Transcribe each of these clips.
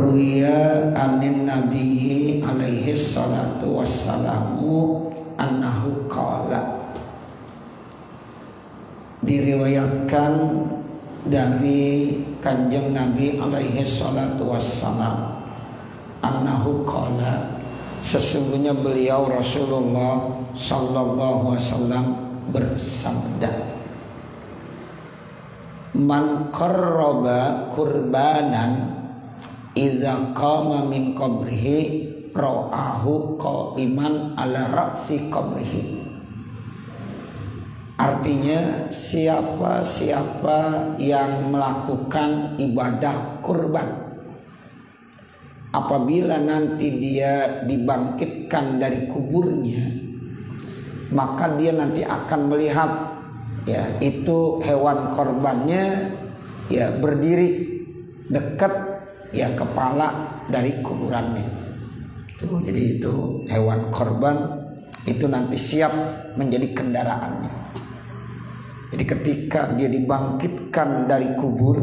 ruwiya anin nabiyyi alaihi salatu wassalamu annahu qala, diriwayatkan dari Kanjeng Nabi alaihi salatu wassalam, annahu qala, sesungguhnya beliau Rasulullah sallallahu alaihi wasallam bersabda, man qarraba qurbanan idza qama min qabrihi ra'ahu qa'iman ala ra'si qabrihi. Artinya siapa yang melakukan ibadah kurban, apabila nanti dia dibangkitkan dari kuburnya, maka dia nanti akan melihat ya itu hewan korbannya ya berdiri dekat ya kepala dari kuburannya. Tuh, jadi itu hewan korban itu nanti siap menjadi kendaraannya. Jadi ketika dia dibangkitkan dari kubur,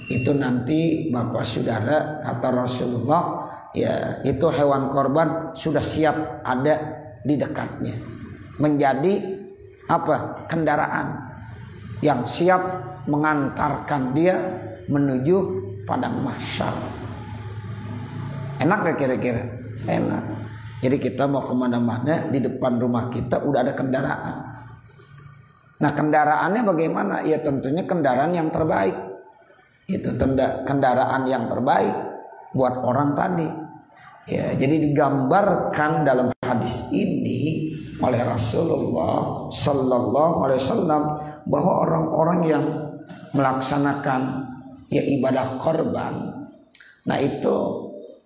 itu nanti Bapak Saudara, kata Rasulullah, ya itu hewan korban sudah siap ada di dekatnya, menjadi apa? Kendaraan yang siap mengantarkan dia menuju padang mahsyar. Enak gak kira-kira? Enak. Jadi kita mau kemana-mana, di depan rumah kita udah ada kendaraan. Nah kendaraannya bagaimana? Ya tentunya kendaraan yang terbaik. Itu kendaraan yang terbaik buat orang tadi. Ya, jadi digambarkan dalam hadis ini oleh Rasulullah sallallahu alaihi wasallam bahwa orang-orang yang melaksanakan ya ibadah korban, nah itu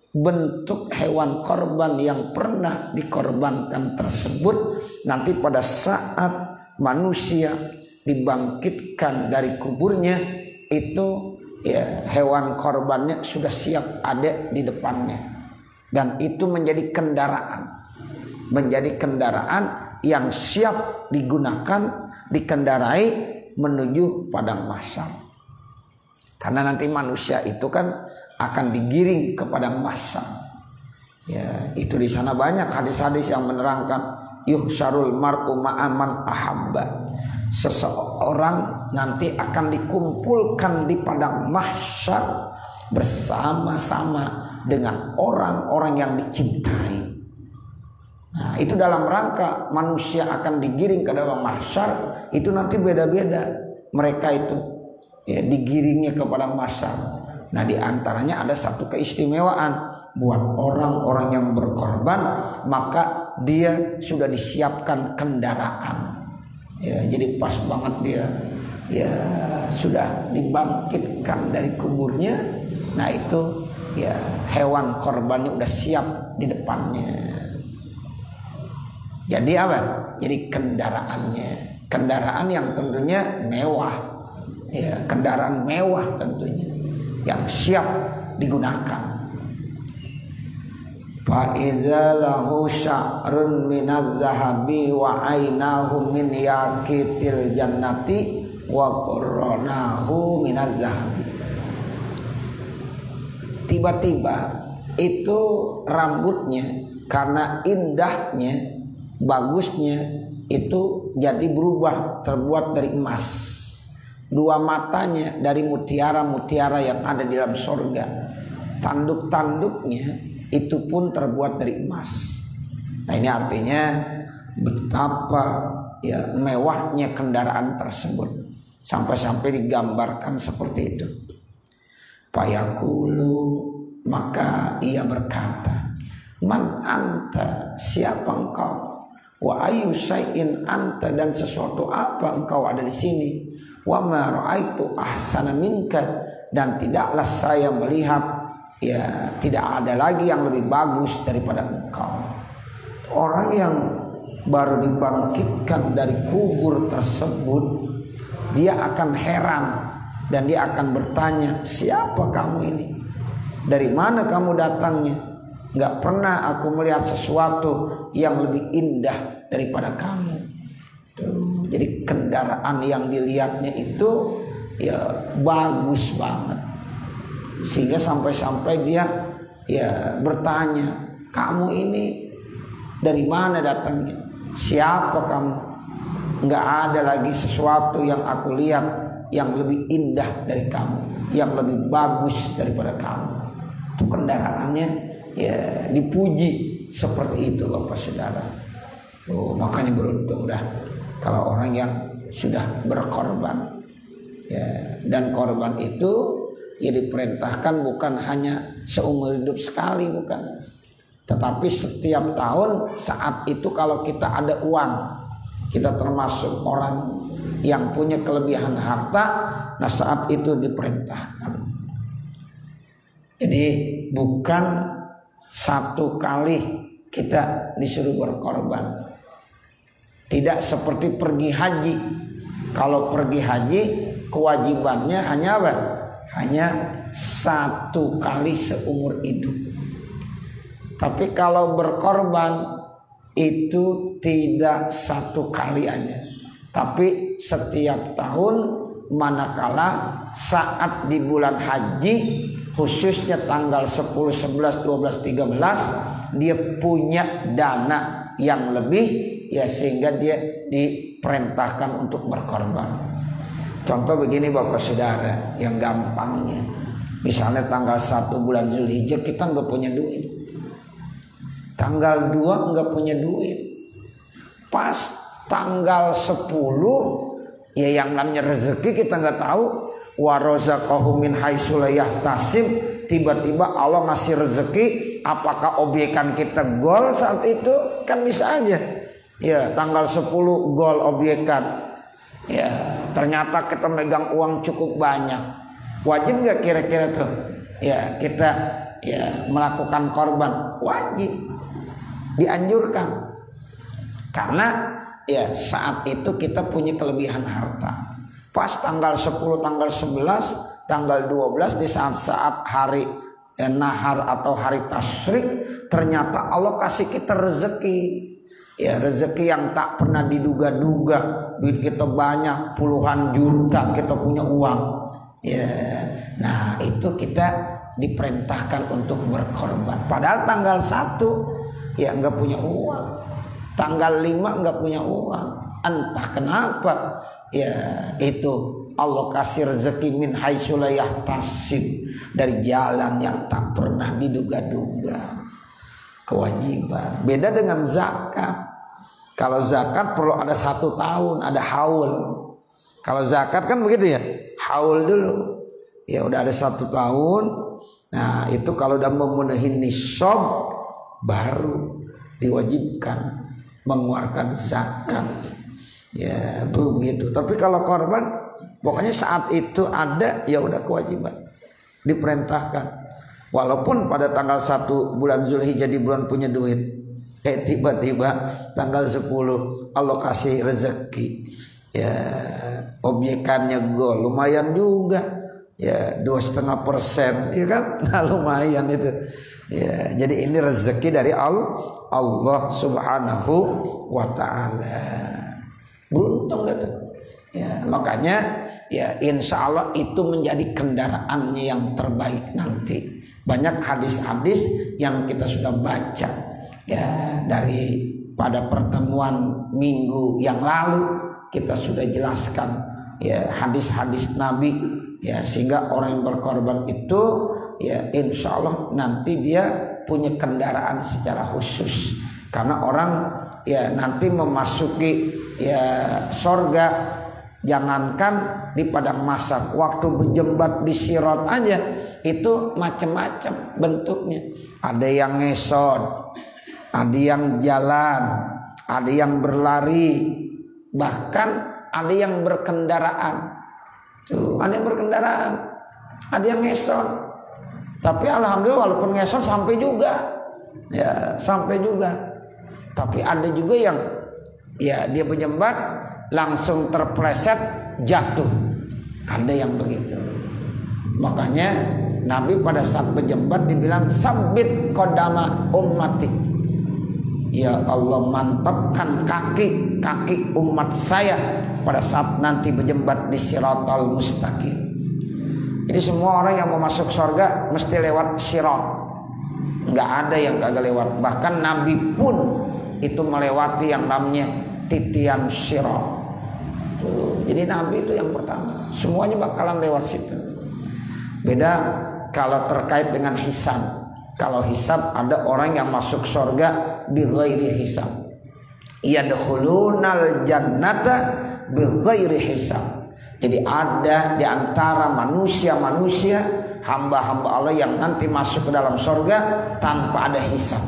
bentuk hewan korban yang pernah dikorbankan tersebut nanti pada saat manusia dibangkitkan dari kuburnya, itu ya hewan korbannya sudah siap ada di depannya, dan itu menjadi kendaraan yang siap digunakan, dikendarai menuju padang mahsyar. Karena nanti manusia itu kan akan digiring ke padang mahsyar. Ya, itu di sana banyak hadis-hadis yang menerangkan yuhsyarul mar'u ma'aman ahabba. Seseorang nanti akan dikumpulkan di padang mahsyar bersama-sama dengan orang-orang yang dicintai. Nah, itu dalam rangka manusia akan digiring ke dalam mahsyar, itu nanti beda-beda mereka itu ya digiringnya ke padang mahsyar. Nah, di antaranya ada satu keistimewaan buat orang-orang yang berkorban, maka dia sudah disiapkan kendaraan. Ya, jadi pas banget dia ya sudah dibangkitkan dari kuburnya. Nah, itu ya hewan korbannya udah siap di depannya. Jadi apa? Jadi kendaraan yang tentunya mewah. Ya, kendaraan mewah tentunya yang siap digunakan. Fa idza lahu sya'run minadz-dzahabi wa 'ainahu min yaqitil jannati wa qurranahu minadz-dzahabi. Tiba-tiba itu rambutnya karena indahnya, bagusnya itu jadi berubah, terbuat dari emas. Dua matanya dari mutiara-mutiara yang ada di dalam surga. Tanduk-tanduknya itu pun terbuat dari emas. Nah, ini artinya betapa ya mewahnya kendaraan tersebut, sampai-sampai digambarkan seperti itu. Fayaqulu, maka ia berkata, man anta, siapa engkau? Wa ayu syai'in anta, dan sesuatu apa engkau ada di sini? Wa ma ra'aitu ahsana minka, dan tidaklah saya melihat ya tidak ada lagi yang lebih bagus daripada engkau. Orang yang baru dibangkitkan dari kubur tersebut, dia akan heran dan dia akan bertanya, siapa kamu ini? Dari mana kamu datangnya? Gak pernah aku melihat sesuatu yang lebih indah daripada kamu. Tuh, jadi kendaraan yang dilihatnya itu ya bagus banget. Sehingga sampai-sampai dia ya bertanya, kamu ini dari mana datangnya? Siapa kamu? Nggak ada lagi sesuatu yang aku lihat yang lebih indah dari kamu, yang lebih bagus daripada kamu. Itu kendaraannya ya dipuji seperti itu Bapak Saudara. Makanya beruntung dah kalau orang yang sudah berkorban. Ya, dan korban itu ya diperintahkan bukan hanya seumur hidup sekali, bukan. Tetapi setiap tahun saat itu kalau kita ada uang, kita termasuk orang yang punya kelebihan harta, nah saat itu diperintahkan. Jadi bukan satu kali kita disuruh berkorban. Tidak seperti pergi haji. Kalau pergi haji kewajibannya hanya apa? Hanya satu kali seumur hidup. Tapi kalau berkorban itu tidak satu kali aja, tapi setiap tahun manakala saat di bulan haji, khususnya tanggal 10, 11, 12, 13 dia punya dana yang lebih ya, sehingga dia diperintahkan untuk berkorban. Contoh begini Bapak Saudara, yang gampangnya, misalnya tanggal 1 bulan Zulhijjah kita nggak punya duit, tanggal 2 nggak punya duit, pas tanggal 10 ya yang namanya rezeki kita nggak tahu, wa razaqahu min haitsu la yahtasib, tiba-tiba Allah ngasih rezeki, apakah obyekan kita gol saat itu? Kan bisa aja ya, tanggal 10 gol obyekan, ya ternyata kita megang uang cukup banyak, wajib nggak kira-kira tuh ya kita ya melakukan korban? Wajib, dianjurkan, karena ya saat itu kita punya kelebihan harta. Pas tanggal 10, tanggal 11, tanggal 12 di saat-saat hari nahar atau hari tasyrik, ternyata Allah kasih kita rezeki. Ya rezeki yang tak pernah diduga-duga, duit kita banyak, puluhan juta kita punya uang. Ya, nah itu kita diperintahkan untuk berkorban. Padahal tanggal 1 ya nggak punya uang, tanggal 5 nggak punya uang. Entah kenapa ya itu Allah kasih rezeki min haitsu la yahtasib, dari jalan yang tak pernah diduga-duga. Kewajiban beda dengan zakat. Kalau zakat perlu ada 1 tahun, ada haul. Kalau zakat kan begitu ya, haul dulu. Ya udah ada 1 tahun. Nah itu kalau udah memenuhi nisab baru diwajibkan mengeluarkan zakat. Ya begitu. Tapi kalau korban pokoknya saat itu ada, ya udah kewajiban, diperintahkan. Walaupun pada tanggal 1 bulan Zulhijjah di bulan punya duit, tiba-tiba tanggal 10 Allah kasih rezeki, ya obyekannya gol, lumayan juga ya, 2,5%, ya kan? Nah lumayan itu ya. Jadi ini rezeki dari Allah Subhanahu wa ta'ala. Beruntung gitu ya. Makanya ya insya Allah itu menjadi kendaraannya yang terbaik nanti. Banyak hadis-hadis yang kita sudah baca ya, dari pada pertemuan minggu yang lalu kita sudah jelaskan ya hadis-hadis Nabi ya, sehingga orang yang berkorban itu ya insya Allah nanti dia punya kendaraan secara khusus, karena orang ya nanti memasuki ya sorga, jangankan di padang mahsyar, waktu berjembat di sirat aja itu macam-macam bentuknya. Ada yang ngesot, ada yang jalan, ada yang berlari, bahkan ada yang berkendaraan. Tuh, ada yang berkendaraan, ada yang ngesot. Tapi alhamdulillah walaupun ngesot sampai juga, ya sampai juga. Tapi ada juga yang ya dia berjembat langsung terpleset jatuh, ada yang begitu. Makanya Nabi pada saat berjembat dibilang sabit qadama ummati, ya Allah mantapkan kaki umat saya pada saat nanti berjembat di siratal mustaqim. Jadi semua orang yang mau masuk surga mesti lewat sirat. Nggak ada yang kagak lewat. Bahkan Nabi pun itu melewati yang namanya titian sirat. Jadi Nabi itu yang pertama. Semuanya bakalan lewat situ. Beda kalau terkait dengan hisab. Kalau hisab ada orang yang masuk surga bi ghairi hisab. Yadkhulunal jannata bi ghairi hisab. Jadi ada di antara manusia-manusia, hamba-hamba Allah yang nanti masuk ke dalam surga tanpa ada hisab.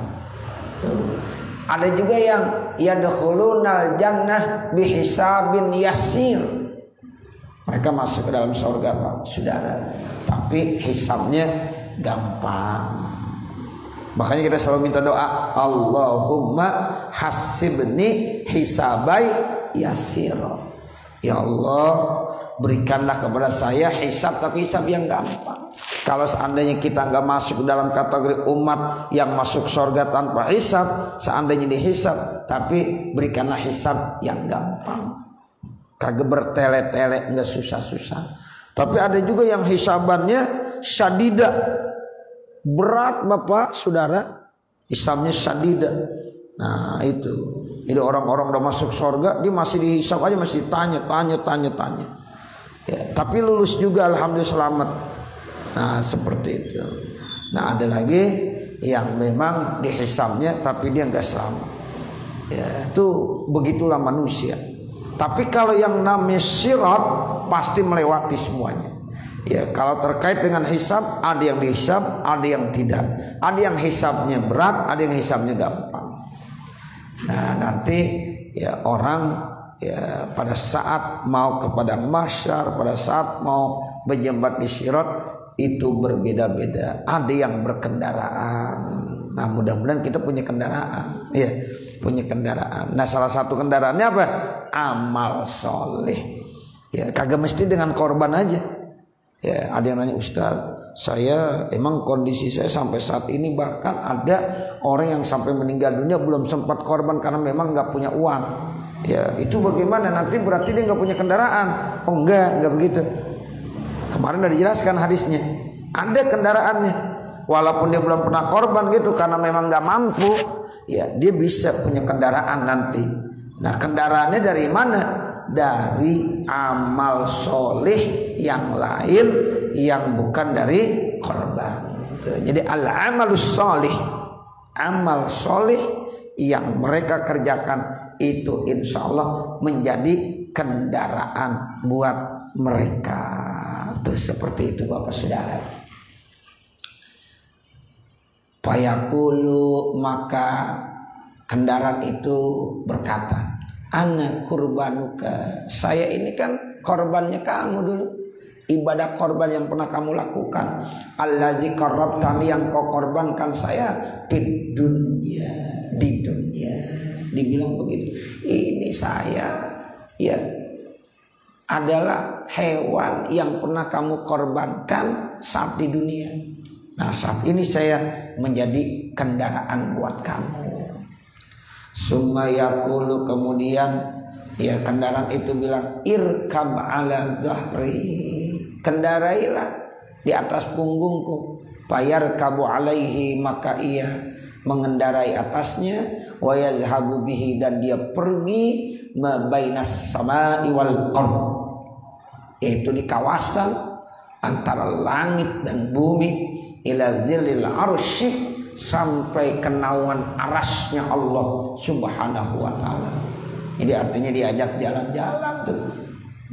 Ada juga yang yadkhulunal jannah bihisabin yasir. Mereka masuk ke dalam surga, Pak, saudara, tapi hisabnya gampang. Makanya kita selalu minta doa, Allahumma hasibni hisabai yasira. Ya Allah, berikanlah kepada saya hisab, tapi hisab yang gampang. Kalau seandainya kita nggak masuk dalam kategori umat yang masuk surga tanpa hisab, seandainya dihisab, tapi berikanlah hisab yang gampang, kagak bertele-tele, nggak susah-susah. Tapi ada juga yang hisabannya syadida, berat, Bapak Saudara, hisabnya syadida. Nah itu, jadi orang-orang udah masuk surga, dia masih dihisab aja, masih tanya. Ya, tapi lulus juga, alhamdulillah selamat. Nah seperti itu. Nah ada lagi yang memang dihisabnya tapi dia nggak selamat. Ya itu begitulah manusia. Tapi kalau yang namanya sirat pasti melewati semuanya. Ya kalau terkait dengan hisab, ada yang dihisab, ada yang tidak. Ada yang hisabnya berat, ada yang hisabnya gampang. Nah nanti ya orang ya pada saat mau kepada mahsyar, pada saat mau berjembat di sirat itu berbeda-beda. Ada yang berkendaraan. Nah mudah-mudahan kita punya kendaraan, ya punya kendaraan. Nah salah satu kendaraannya apa? Amal soleh. Ya kagak mesti dengan korban aja. Ya ada yang nanya, Ustaz, saya emang kondisi saya sampai saat ini, bahkan ada orang yang sampai meninggal dunia belum sempat korban karena memang nggak punya uang. Ya itu bagaimana? Nanti berarti dia nggak punya kendaraan? Oh enggak begitu. Kemarin udah dijelaskan hadisnya. Ada kendaraannya, walaupun dia belum pernah korban gitu karena memang nggak mampu, ya dia bisa punya kendaraan nanti. Nah kendaraannya dari mana? Dari amal soleh yang lain yang bukan dari korban. Jadi al-amalus soleh, amal soleh yang mereka kerjakan itu insya Allah menjadi kendaraan buat mereka. Tuh seperti itu Bapak Saudara. Fayaqulu, maka kendaraan itu berkata, ana kurbanuka, saya ini kan korbannya kamu dulu, ibadah korban yang pernah kamu lakukan, allazi qarrabtani, yang kau korbankan saya di dunia. Dibilang begitu, ini saya ya adalah hewan yang pernah kamu korbankan saat di dunia. Nah saat ini saya menjadi kendaraan buat kamu. Summa yaqulu, kemudian ya kendaraan itu bilang, irkab ala zahri, kendarailah di atas punggungku. Fayarkabu alaihi, maka ia mengendarai atasnya. Wa yazhabu bihi, dan dia pergi mabainas samai wal ard, yaitu di kawasan antara langit dan bumi, ila dzillil arsy, sampai ke naungan arasnya Allah subhanahu wa ta'ala. Jadi artinya diajak jalan-jalan tuh,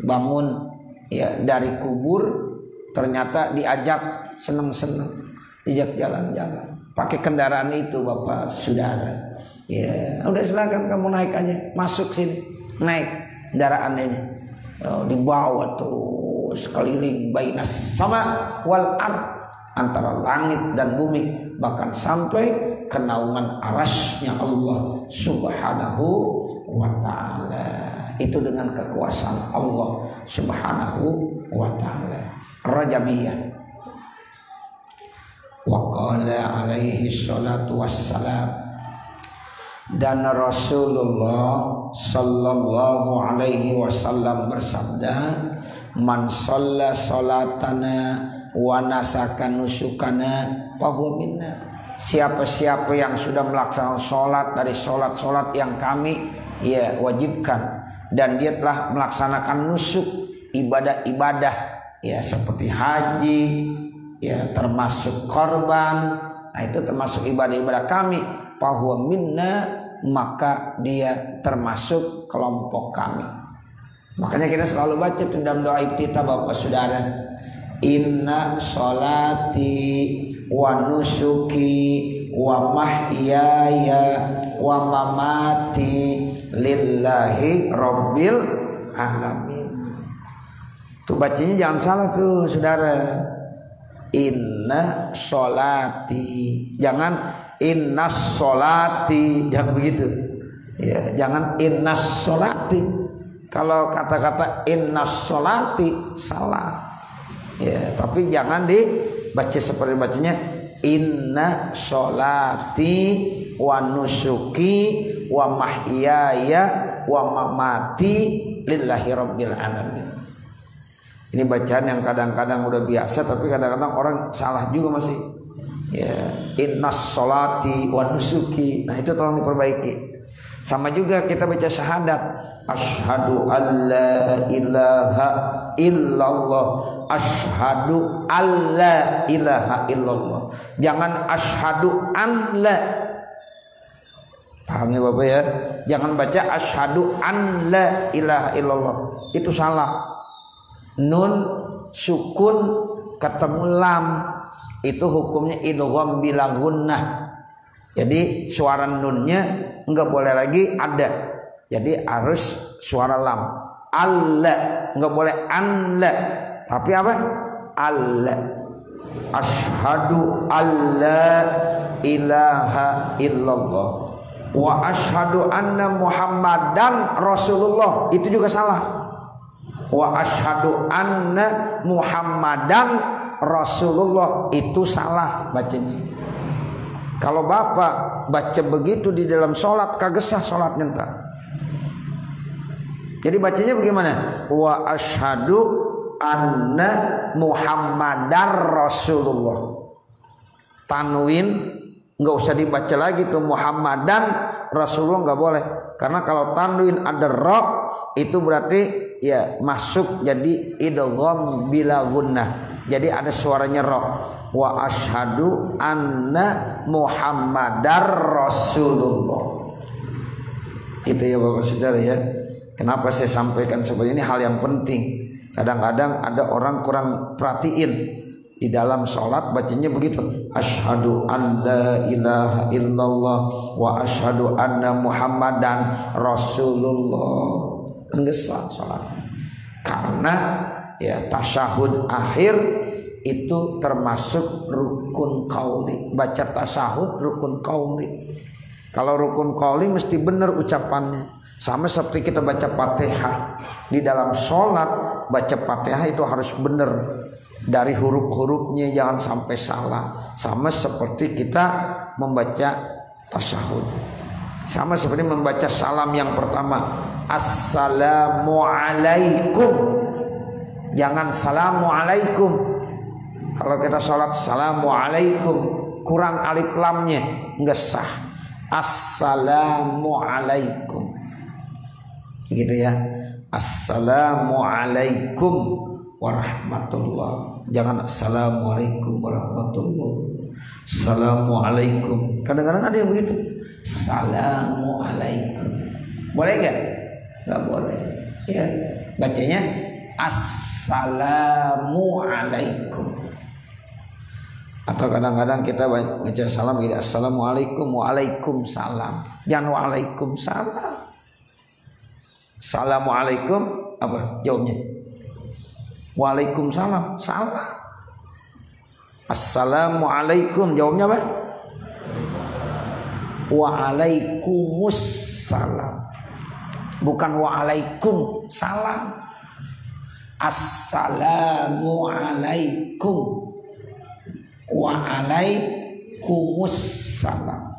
bangun ya dari kubur, ternyata diajak seneng-seneng, diajak jalan-jalan pakai kendaraan itu Bapak Saudara. Ya udah silakan kamu naik aja, masuk sini, naik kendaraannya, dibawa terus keliling bainas sama wal ard, antara langit dan bumi, bahkan sampai ke naungan arasnya Allah subhanahu wa ta'ala. Itu dengan kekuasaan Allah subhanahu wa ta'ala. Rajabiyah. Wa qala alaihi salatu wassalam, dan Rasulullah sallallahu alaihi wasallam bersabda, man shalla salatana wa nasaka nusukana fahuwa minna. Siapa-siapa yang sudah melaksanakan sholat dari sholat-sholat yang kami ya wajibkan, dan dia telah melaksanakan nusuk, ibadah-ibadah ya seperti haji ya, termasuk korban, nah itu termasuk ibadah-ibadah kami, fahuwa minna, maka dia termasuk kelompok kami. Makanya kita selalu baca tuh dalam doa iftitah Bapak Saudara, inna sholati wa nusuki wa mahyaya wa mamati lillahi rabbil alamin. Tuh bacanya jangan salah tuh saudara, inna sholati, jangan inna sholati, jangan begitu ya, jangan inna sholati. Kalau kata-kata inna sholati salah ya, tapi jangan dibaca seperti bacanya inna sholati wa nusuki wa mahyaya wa mamati lillahi rabbil alamin. Ini bacaan yang kadang-kadang udah biasa, tapi kadang-kadang orang salah juga masih ya, inna sholati wa nusuki. Nah itu tolong diperbaiki. Sama juga kita baca syahadat, asyhadu alla ilaha illallah, asyhadu alla ilaha illallah. Jangan asyhadu an la. Paham ya Bapak ya? Jangan baca asyhadu an la ilaha illallah. Itu salah. Nun sukun ketemu lam, itu hukumnya idgham bila gunnah. Jadi suara nunnya enggak boleh lagi ada, jadi harus suara lam. Alla, enggak boleh anla, tapi apa? Alla. Asyhadu alla ilaha illallah wa asyhadu anna muhammadan rasulullah, itu juga salah. Wa asyhadu anna muhammadan rasulullah, itu salah bacanya. Kalau Bapak baca begitu di dalam sholat, kagak sah sholatnya entar. Jadi bacanya bagaimana? Wa asyhadu anna muhammadar rasulullah. Tanwin nggak usah dibaca lagi tuh, muhammadan rasulullah nggak boleh. Karena kalau tanwin ada ra, itu berarti ya masuk jadi idgham bila gunnah. Jadi ada suaranya ra. Wa asyhadu anna muhammadar rasulullah. Itu ya Bapak Saudara ya. Kenapa saya sampaikan seperti ini, hal yang penting. Kadang-kadang ada orang kurang perhatiin di dalam sholat bacanya begitu, asyhadu an la ilaha illallah wa asyhadu anna muhammadan rasulullah. Enggak sholat. Karena ya tasyahud akhir itu termasuk rukun qauli. Baca tasyahud rukun qauli. Kalau rukun qauli mesti benar ucapannya. Sama seperti kita baca Fatihah. Di dalam sholat baca Fatihah itu harus benar, dari huruf-hurufnya jangan sampai salah. Sama seperti kita membaca tasyahud. Sama seperti membaca salam yang pertama, assalamualaikum. Jangan salamualaikum. Kalau kita sholat assalamualaikum, kurang alif lamnya, enggak sah. Assalamualaikum, gitu ya. Assalamualaikum warahmatullah. Jangan assalamualaikum warahmatullah. Assalamualaikum. Kadang-kadang ada yang begitu. Assalamualaikum. Boleh enggak? Enggak boleh. Ya, bacanya assalamualaikum. Atau kadang-kadang kita baca salam gini, assalamualaikum, waalaikumsalam. Jangan waalaikumsalam. Assalamualaikum apa jawabnya? Waalaikumsalam, salah. Assalamualaikum jawabnya apa? Waalaikumsalam. Bukan waalaikum salam. Assalamualaikum. Waalaikumsalam.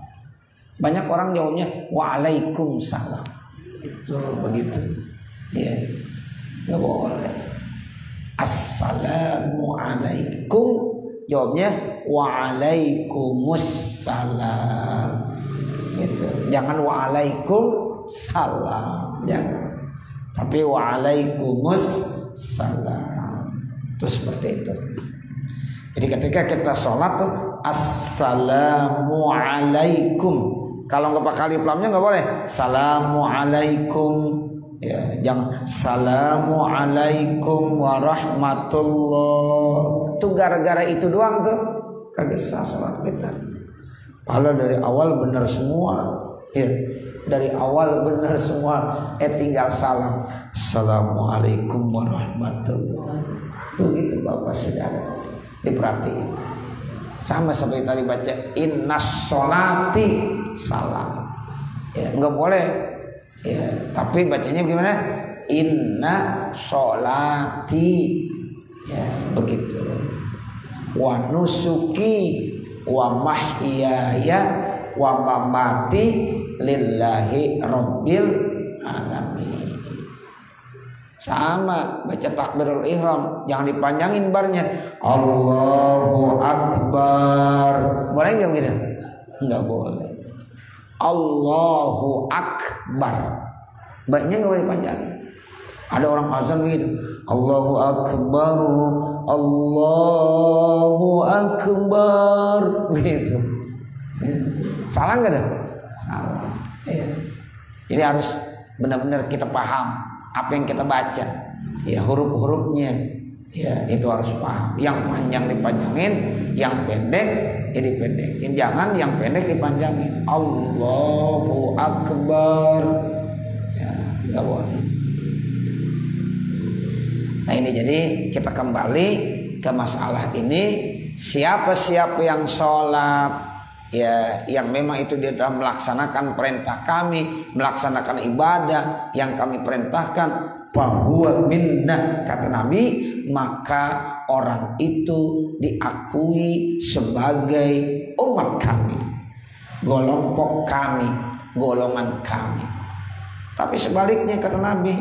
Banyak orang jawabnya waalaikumsalam. Itu begitu. Ya. Enggak boleh. assalamu alaikum, jawabnya waalaikumsalam. Gitu. Jangan waalaikumsalam, jangan. Tapi waalaikumsalam. Itu seperti itu. Jadi ketika kita sholat tuh assalamu alaikum. Kalau nggak pakai alif lamnya nggak boleh. Assalamu alaikum. Ya, jangan assalamu alaikum warahmatullah. Itu gara-gara itu doang tuh kagak sah sholat kita. Padahal dari awal benar semua. Ya, dari awal benar semua. Tinggal salam. Assalamualaikum warahmatullah. Tuh gitu Bapak Saudara. Diperhatiin. Sama seperti tadi baca innas sholati salam. Ya, enggak boleh. Ya, tapi bacanya gimana? Inna sholati. Ya, begitu. Wa nusuki wa mahyaya wa mamati lillahi rabbil alamin. Sama baca takbirul ihram, jangan dipanjangin barnya. Allahu akbar. Boleh enggak begitu? Enggak boleh. Allahu akbar. Banyak enggak boleh dipanjangin. Ada orang azan begitu. Allahu akbar. Allahu akbar. Begitu. Salah enggak dah? Salah. Ya. Jadi harus benar-benar kita paham apa yang kita baca, ya huruf-hurufnya, ya itu harus paham. Yang panjang dipanjangin, yang pendek jadi pendekin. Jangan yang pendek dipanjangin. Allahu akbar, ya nggak boleh. Nah ini jadi kita kembali ke masalah ini. Siapa-siapa yang sholat, ya yang memang itu dia sudah melaksanakan perintah kami, melaksanakan ibadah yang kami perintahkan, fahuwa minna, kata Nabi, maka orang itu diakui sebagai umat kami, kelompok kami, golongan kami. Tapi sebaliknya kata Nabi,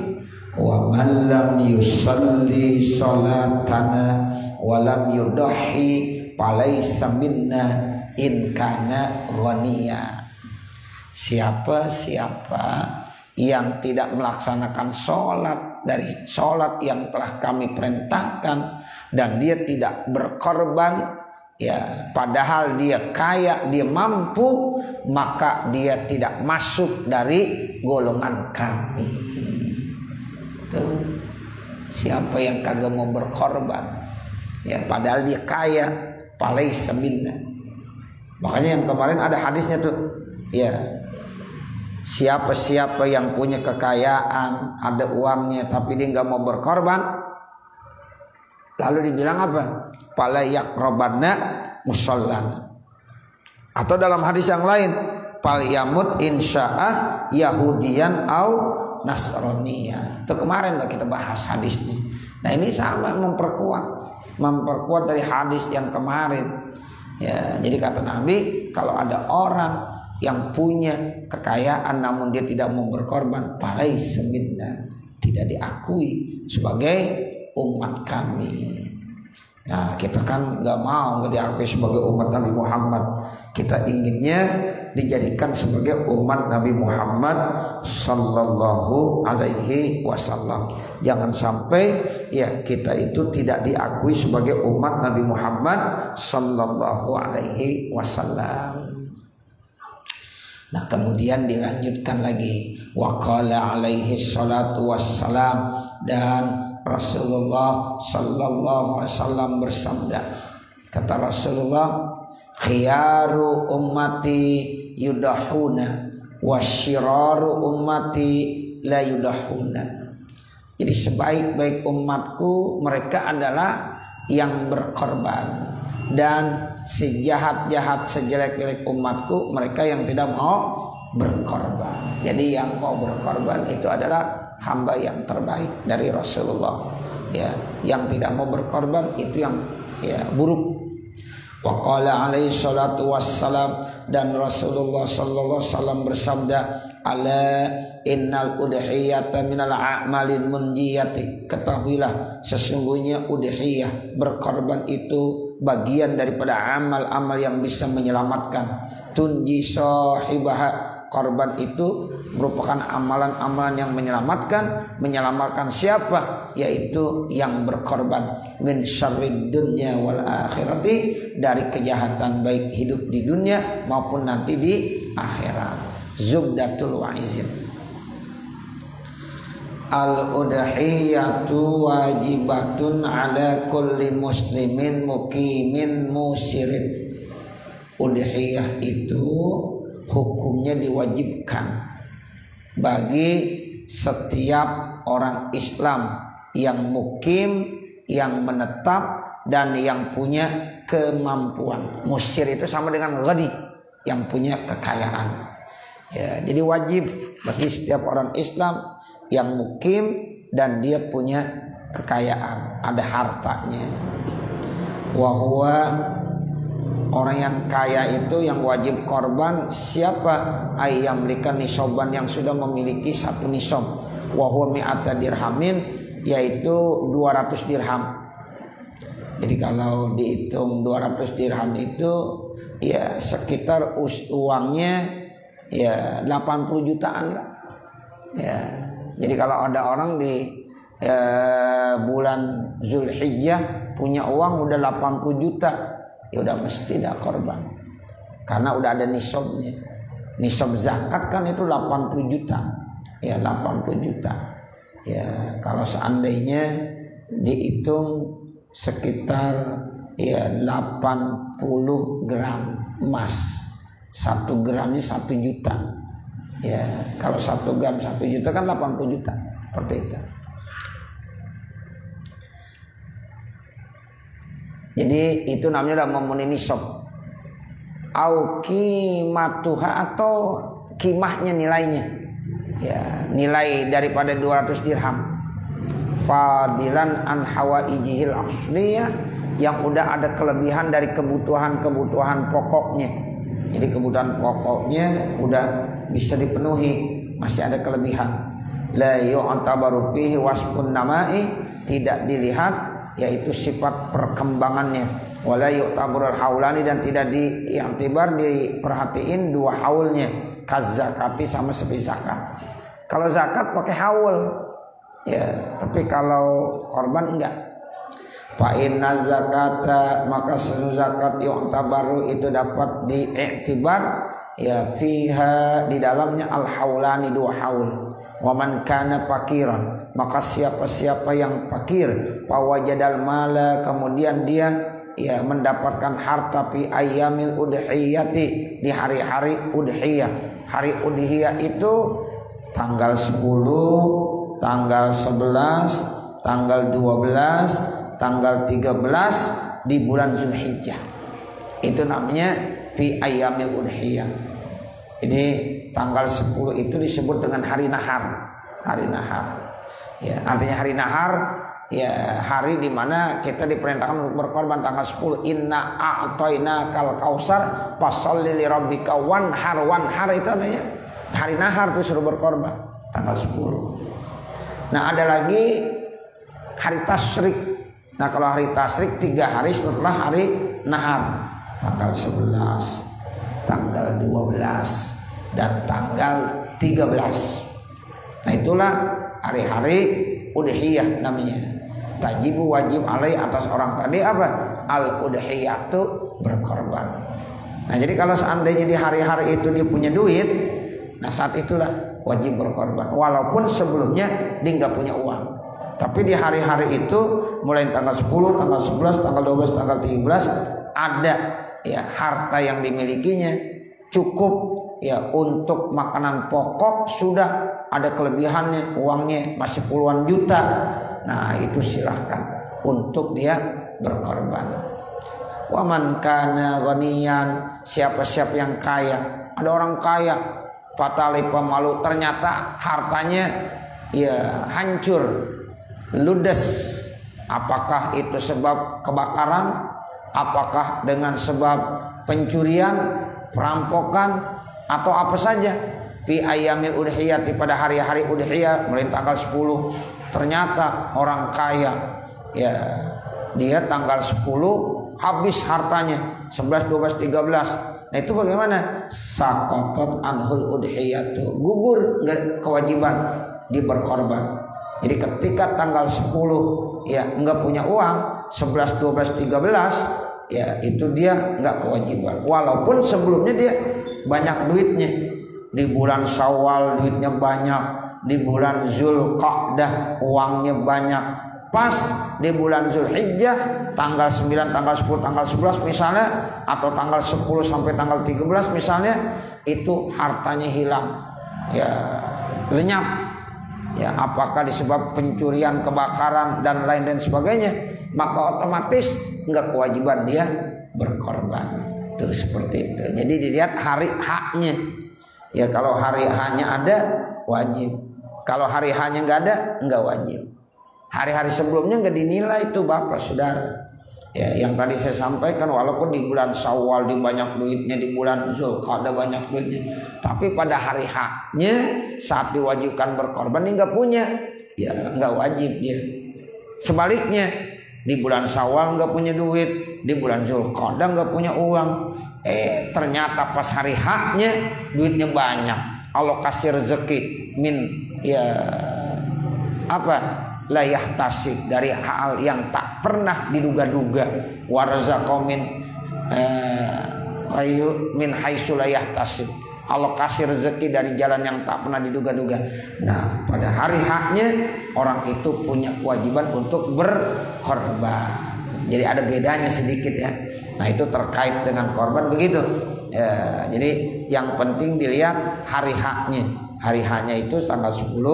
wa man lam yusalli salatana wa lam yudahi falaysa minna in kana ghaniya. Siapa yang tidak melaksanakan sholat dari sholat yang telah kami perintahkan dan dia tidak berkorban, ya padahal dia kaya, dia mampu, maka dia tidak masuk dari golongan kami. Tuh. Siapa yang kagak mau berkorban, ya padahal dia kaya, falaysa minna. Makanya yang kemarin ada hadisnya tuh, ya siapa-siapa yang punya kekayaan, ada uangnya, tapi dia nggak mau berkorban, lalu dibilang apa? Fala yaqrabanna musallana. Atau dalam hadis yang lain, fal yamut insya'ah yahudiyan au nasraniya. Itu kemarin kita bahas hadisnya. Nah ini sama memperkuat dari hadis yang kemarin. Ya, jadi kata Nabi, kalau ada orang yang punya kekayaan namun dia tidak mau berkorban, falaysa minna, tidak diakui sebagai umat kami. Nah, kita kan nggak mau diakui sebagai umat Nabi Muhammad. Kita inginnya dijadikan sebagai umat Nabi Muhammad sallallahu alaihi wasallam. Jangan sampai ya kita itu tidak diakui sebagai umat Nabi Muhammad sallallahu alaihi wasallam. Nah, kemudian dilanjutkan lagi, waqala alaihi salatu wassalam, dan Rasulullah sallallahu alaihi wasallam bersabda, kata Rasulullah, khiyaru ummati yudahuna wasyiraru ummati la yudahuna. Jadi sebaik-baik umatku mereka adalah yang berkorban, dan sejahat-jahat sejelek-jelek umatku mereka yang tidak mau berkorban. Jadi yang mau berkorban itu adalah hamba yang terbaik dari Rasulullah. Ya, yang tidak mau berkorban itu yang ya buruk. Wa qala alaihi salatu wassalam, dan Rasulullah sallallahu alaihi wasallam bersabda, ala innal udhiyata minal a'malin munjiyati, ketahuilah sesungguhnya udhiyah, berkorban itu bagian daripada amal-amal yang bisa menyelamatkan. Tunji sahibaha, korban itu merupakan amalan-amalan yang menyelamatkan siapa? Yaitu yang berkorban, min syarrid dunya wal akhirati, dari kejahatan baik hidup di dunia maupun nanti di akhirat. Zubdatul wa'izin. Al-udhiyatu wajibatun ala kulli muslimin muqimin musirin. Udhiyah itu hukumnya diwajibkan bagi setiap orang Islam yang mukim, yang menetap, dan yang punya kemampuan. Musir itu sama dengan ghani, yang punya kekayaan. Ya, jadi wajib bagi setiap orang Islam yang mukim dan dia punya kekayaan, ada hartanya. Wahwa, orang yang kaya itu yang wajib korban siapa? Ayyamlikan nisoban, yang sudah memiliki satu nisob. Wahwa mi'ata dirhamin, yaitu 200 dirham. Jadi kalau dihitung 200 dirham itu ya sekitar uangnya ya 80 jutaan lah. Ya. Jadi kalau ada orang di bulan Zulhijjah punya uang udah 80 juta, ya udah mesti dah korban. Karena udah ada nisabnya. Nisab zakat kan itu 80 juta. Ya 80 juta. Ya kalau seandainya dihitung sekitar ya 80 gram emas. 1 gramnya 1 juta. Ya, kalau 1 gram 1 juta kan 80 juta. Seperti itu. Jadi itu namanya udah memenuhi nisab. Au qimatuha, atau kimahnya, nilainya. Ya, nilai daripada 200 dirham. Fadilan an hawaijihil asliyah, yang udah ada kelebihan dari kebutuhan-kebutuhan pokoknya. Jadi kebutuhan pokoknya udah bisa dipenuhi, masih ada kelebihan. La yu'tabaru fihi wasfun nama'i, tidak dilihat yaitu sifat perkembangannya. Wala yu'tabarul haulani, dan tidak diiktibar, diperhatiin 2 haulnya. Kaz zakati, sama seperti zakat. Kalau zakat pakai haul. Ya, tapi kalau korban enggak. Fa inna zakata, maka zakat yu'tabaru, itu dapat diiktibar ya fiha, di dalamnya al haulani, 2 haul. Wa man kana fakiran, maka siapa-siapa yang fakir, fa wajadal mala, kemudian dia ya mendapatkan harta fi ayyamil udhiyati, di hari-hari udhiyah. Hari udhiyah itu tanggal 10, tanggal 11, tanggal 12, tanggal 13 di bulan Zulhijjah. Itu namanya fi ayyamil udhiyah. Ini tanggal 10 itu disebut dengan hari nahar. Hari nahar. Ya, artinya hari nahar ya hari di mana kita diperintahkan untuk berkorban. Tanggal 10, inna a'tainakal kausar fasholli li rabbika wanhar. Wanhar itu namanya hari nahar, itu suruh berkorban tanggal 10. Nah, ada lagi hari tasyrik. Nah, kalau hari tasyrik 3 hari setelah hari nahar, tanggal 11, tanggal 12, dan tanggal 13. Nah, itulah hari-hari udhiyah namanya. Tajibu, wajib alai, atas orang tadi apa? Al udhiyatu, berkorban. Nah, jadi kalau seandainya di hari-hari itu dia punya duit, nah saat itulah wajib berkorban. Walaupun sebelumnya dia nggak punya uang. Tapi di hari-hari itu mulai tanggal 10, tanggal 11, tanggal 12, tanggal 13 ada ya harta yang dimilikinya cukup ya untuk makanan pokok, sudah ada kelebihannya, uangnya masih puluhan juta. Nah, itu silahkan untuk dia berkorban. Wa man kana ghaniyan, siapa-siapa yang kaya. Ada orang kaya, fatali pemalu, ternyata hartanya ya hancur, ludes. Apakah itu sebab kebakaran? apakah dengan sebab pencurian, perampokan, atau apa saja. Fi ayyamil udhiyati, pada hari-hari udhiyah mulai tanggal 10. Ternyata orang kaya, ya dia tanggal 10 habis hartanya 11, 12, 13. Nah itu bagaimana? Saqatat anhul udhiyatu, gugur enggak kewajiban dia berkorban. Jadi ketika tanggal 10 ya enggak punya uang, 11, 12, 13 ya itu dia enggak kewajiban. Walaupun sebelumnya dia banyak duitnya. Di bulan Syawal duitnya banyak, di bulan Zulqa'dah uangnya banyak. Pas di bulan Zulhijjah tanggal 9, tanggal 10, tanggal 11 misalnya, atau tanggal 10 sampai tanggal 13 misalnya, itu hartanya hilang, ya lenyap, ya apakah disebab pencurian, kebakaran dan lain dan sebagainya, maka otomatis enggak kewajiban dia berkorban. Tuh seperti itu. Jadi dilihat hari haknya. Ya kalau hari haknya ada wajib. Kalau hari haknya enggak ada, enggak wajib. Hari-hari sebelumnya enggak dinilai itu Bapak Saudara. Ya, yang tadi saya sampaikan, walaupun di bulan Syawal di banyak duitnya, di bulan Zulqa'dah banyak duitnya, tapi pada hari haknya saat diwajibkan berkorban dia enggak punya, ya enggak wajib dia. Sebaliknya di bulan Syawal enggak punya duit, di bulan Zulqa'dah enggak punya uang, ternyata pas hari haknya duitnya banyak, Allah kasih rezeki min ya apa layah tasib, dari hal yang tak pernah diduga-duga, warzaqomin min haitsu layah tasib, Allah kasih rezeki dari jalan yang tak pernah diduga-duga. Nah pada hari haknya orang itu punya kewajiban untuk berkorban. Jadi ada bedanya sedikit ya. Nah itu terkait dengan korban begitu ya. Jadi yang penting dilihat hari haknya. Hari haknya itu tanggal 10,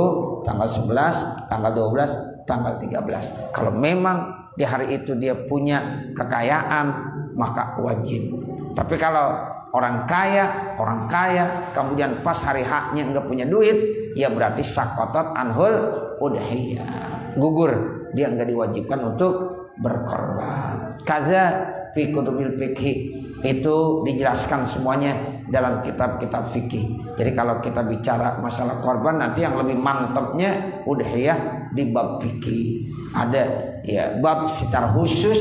tanggal 11, tanggal 12, tanggal 13. Kalau memang di hari itu dia punya kekayaan, maka wajib. Tapi kalau orang kaya kemudian pas hari haknya enggak punya duit, ya berarti saqatat anhul udhiyah, gugur, dia enggak diwajibkan untuk berkorban. Kaza fi kutubil fikih, itu dijelaskan semuanya dalam kitab-kitab fikih. Jadi kalau kita bicara masalah korban, nanti yang lebih mantapnya udhiyah di bab fikih. Ada ya bab secara khusus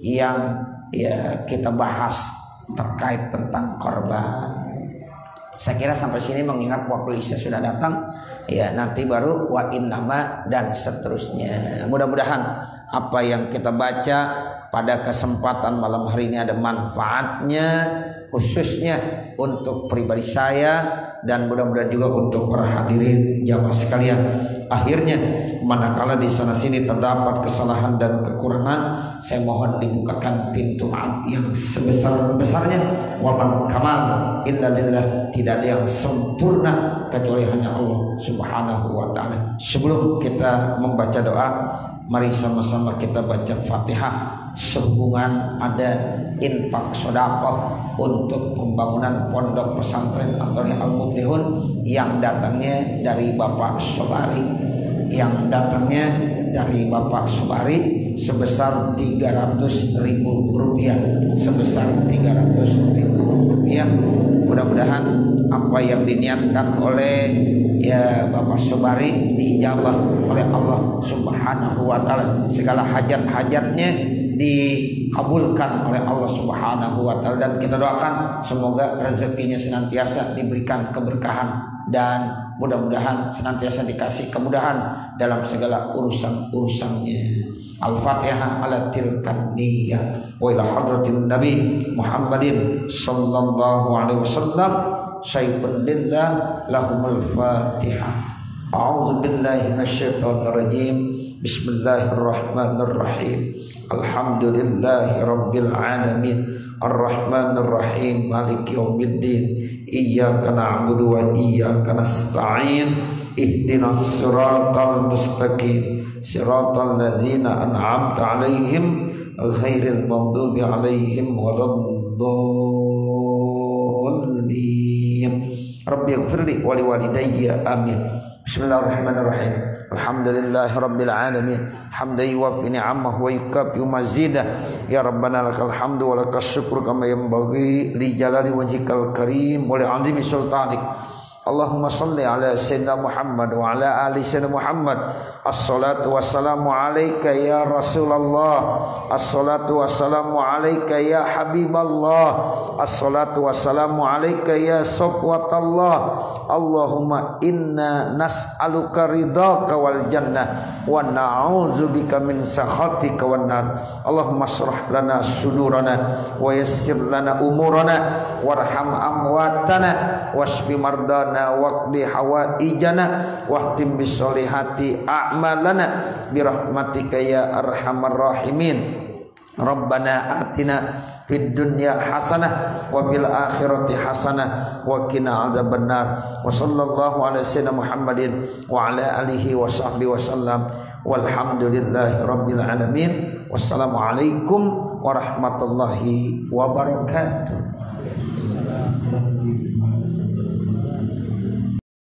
yang ya kita bahas terkait tentang korban. Saya kira sampai sini, mengingat waktu Isya sudah datang, ya nanti baru wa innama dan seterusnya. Mudah-mudahan apa yang kita baca pada kesempatan malam hari ini ada manfaatnya, khususnya untuk pribadi saya, dan mudah-mudahan juga untuk para hadirin jamaah sekalian. Akhirnya manakala di sana sini terdapat kesalahan dan kekurangan, saya mohon dibukakan pintu maaf yang sebesar-besarnya. Wa man kamal illa lillah, tidak ada yang sempurna kecuali hanya Allah Subhanahu wa taala. Sebelum kita membaca doa, mari sama-sama kita baca Fatihah. Sehubungan ada infak sedekah untuk pembangunan pondok pesantren Ansarul Muflihun yang datangnya dari Bapak Sobari, sebesar 300.000 rupiah, Mudah-mudahan apa yang diniatkan oleh ya Bapak Sobari diijabah oleh Allah Subhanahu wa taala. Segala hajat-hajatnya dikabulkan oleh Allah Subhanahu wa taala, dan kita doakan semoga rezekinya senantiasa diberikan keberkahan dan mudah-mudahan senantiasa dikasih kemudahan dalam segala urusan-urusannya. Al-Fatihah ala tilkan niyah wa ila hadratin Nabi Muhammadin sallallahu alaihi wasallam. Sayyidun lillah lahumul Fatihah. A'udzu billahi minasyaitonir rajim. Bismillahirrahmanirrahim. Alhamdulillahi rabbil alamin. Ar-Rahmanir Rahim. Maliki yaumiddin. Iyyaka na'budu wa iyyaka nasta'in. Ihdinas siratal mustaqim. Siratal ladzina an'amta 'alaihim ghairil maghdubi 'alaihim waladdallin. Rabbi ighfirli wa liwalidayya amin. Bismillahirrahmanirrahim. Alhamdulillahirabbil alamin. Hamdan yuwaffi ni'amahu wa yukafi mazidah. Ya Rabbana lakal hamdu wa lakas syukru kama yanbaghi li jalali wajhikal karim wa li 'azimi sultanik. Allahumma salli ala sayyidina Muhammad wa ala ali sayyidina Muhammad. Assalatu wassalamu alayka ya Rasulullah. Assalatu wassalamu alayka ya Habiballah. Assalatu wassalamu alayka ya Safwatallah. Allahumma inna nas'aluka ridhaka wal jannah wa na'udzubika min sakhatika wan nar. Allahumma shrah lana sudurana wa yassir lana umurana warham amwatana washfi mardana waqdi hawaijana wahtim bisolihati a'malana birahmatika ya arhamar rahimin. Rabbana atina fid dunya hasanah wa fil akhirati hasanah wa qina adzabannar. Wa sallallahu ala sayyidina Muhammadin wa ala alihi wa sahbihi wasallam. Walhamdulillahi rabbil alamin. Wassalamu alaikum warahmatullahi wabarakatuh.